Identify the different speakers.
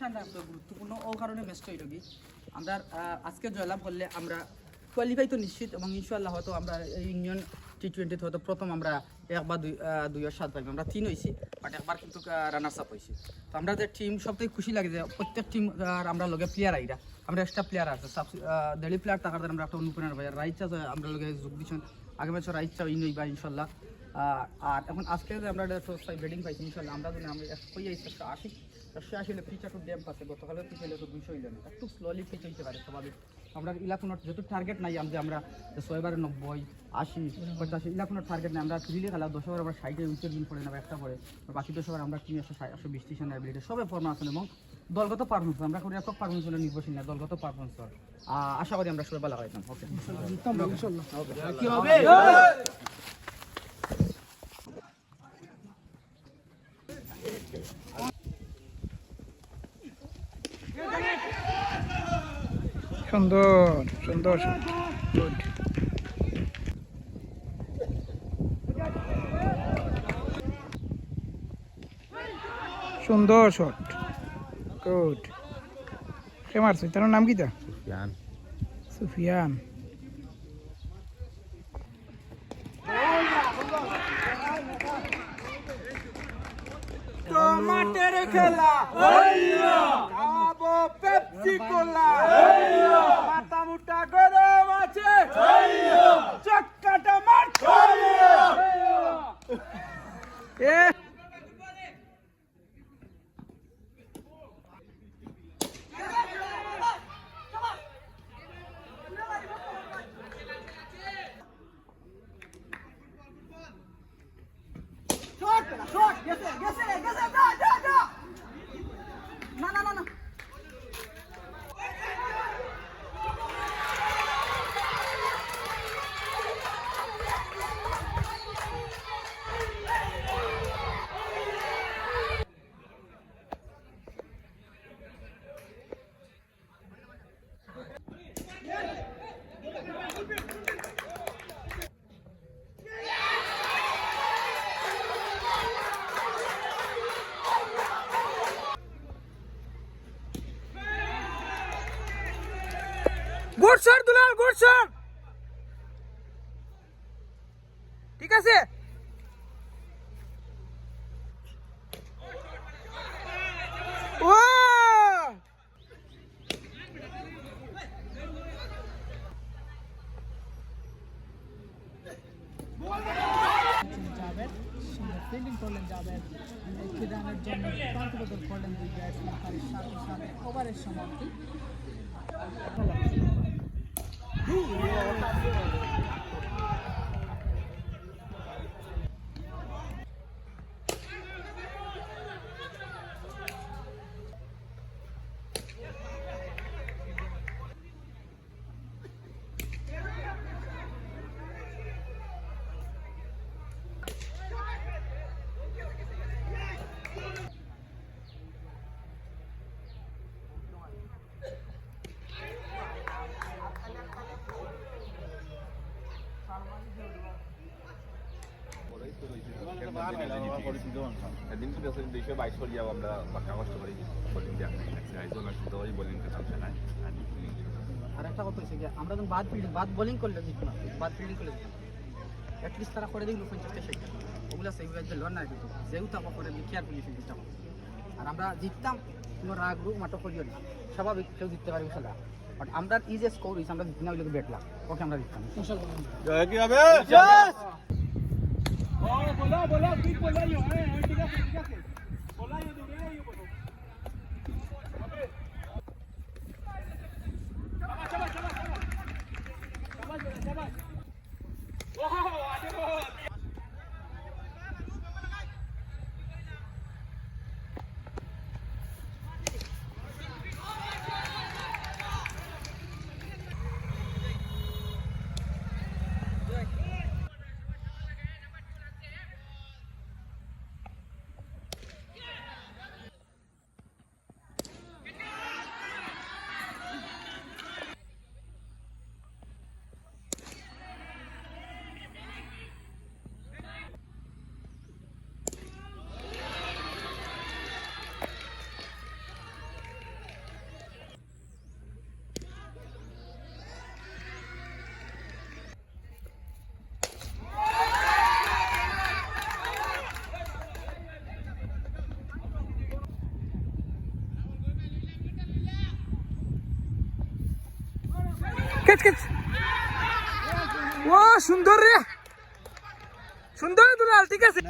Speaker 1: ঠান্ডা গুরুত্বপূর্ণ ও কারণে ম্যাচটা হইল কি আমরা আজকে জয়লাভ করলে আমরা কোয়ালিফাই তো নিশ্চিত এবং ইনশাআল্লাহ হয়তো আমরা এই ইউনিয়ন টি20 হয়তো প্রথম আমরা 1 বা 2 7 পাইব আমরা 3 হয়েছি বাট একবার কিন্তু রানার্স আপ হয়েছি তো আমরা যে টিম সবথেকে খুশি লাগে যে প্রত্যেক টিম আমরা লগে প্লেয়ার আইরা আমরা এক্সট্রা প্লেয়ার আছে দেলি প্লেয়ার থাকার দ্বারা আমরা একটা অনুপ্রেরণা পাই রাইচা আমরা লগে যোগ দিচ্ছেন আগে বছর রাইচা ইন হইবা ইনশাল্লাহ আর এখন আজকে যে আমরা ব্যাটিং পাইছি ইনশাল্লাহ আমরা যদি আমরা 180 হলে পিচ একটু ড্যাম্প আছে গতকালের পিচ হলে তো 200 হইল না একটু স্লোলি পিচ হইতে পারে স্বাভাবিক আমরা ইলাকুনোর যেহেতু টার্গেট নাই যে আমরা 6 90 80 85 ইলাকুনোর টার্গেট নাই আমরা ফ্রিলি খেলা 10 ওভার আবার 60 উইকেট উইন করে নেব একটা পরে বাকি 10 ওভার আমরা টিম 120 স্টেশন অ্যাবিলিটি সবে ফর্ম আছে এবং দলগত পারফরমেন্স আমরা করি একক পারফরমেন্স হলে নির্ভরশীল না দলগত পারফরমেন্স আশা করি আমরা সবাই ভালো হইতাম ওকে ইনশাআল্লাহ কি হবে
Speaker 2: সুন্দর সুন্দর গুড সুন্দর শট গুড কে মারছে তার নাম কি তা সুফিয়ান সুফিয়ান
Speaker 3: টমাটের খেলা খাবো পেপসি কোলা মাথা মুটা গরম আছে চক্কাটা মার
Speaker 2: a good shot Dulal good shot ঠিক আছে ও
Speaker 4: যাবেন ফিল্ডিং করলেন যাবেন একটি রানের জন্য কন্ট্রিবিউট করলেন দুই ব্যাটসম্যান তার সাথে সাথে ওভারের সমাপ্তি
Speaker 5: দিন কি 222 করে যাব আমরা বাকি কষ্ট করি বোলিং দিয়ে আইজো না শুধু ওই বোলিং কে চলছে না
Speaker 1: আর একটা কথা হচ্ছে যে আমরা যখন বাদ বোলিং করলে জিতবো না বাদ ফিল্ডিং করলে জিতবো অ্যাটলিস্ট তারা করে দিল 50টা 60টা ওগুলো সেই যে লড় না কিন্তু যেহেতু আমরা করে কেয়ারফুলি ফিল্ডিংটা আর আমরা জিততাম কোনো রাগ রুগ মাটো করিও না স্বাভাবিক কেউ জিততে পারবে খেলা বাট আমরা ইজি স্কোর হয়েছে আমরা জিতনা হইলে বেটলাম ওকে আমরা জিততাম
Speaker 5: জয় কি হবে
Speaker 3: बोला ठीक बोला यो ठीक है बोला यो दूर है यो बोलो शाबाश शाबाश शाबाश शाबाश ओहो आगे बोल
Speaker 2: ক্যাচ ক্যাচ ও সুন্দর রে সুন্দর দুলাল ঠিক আছে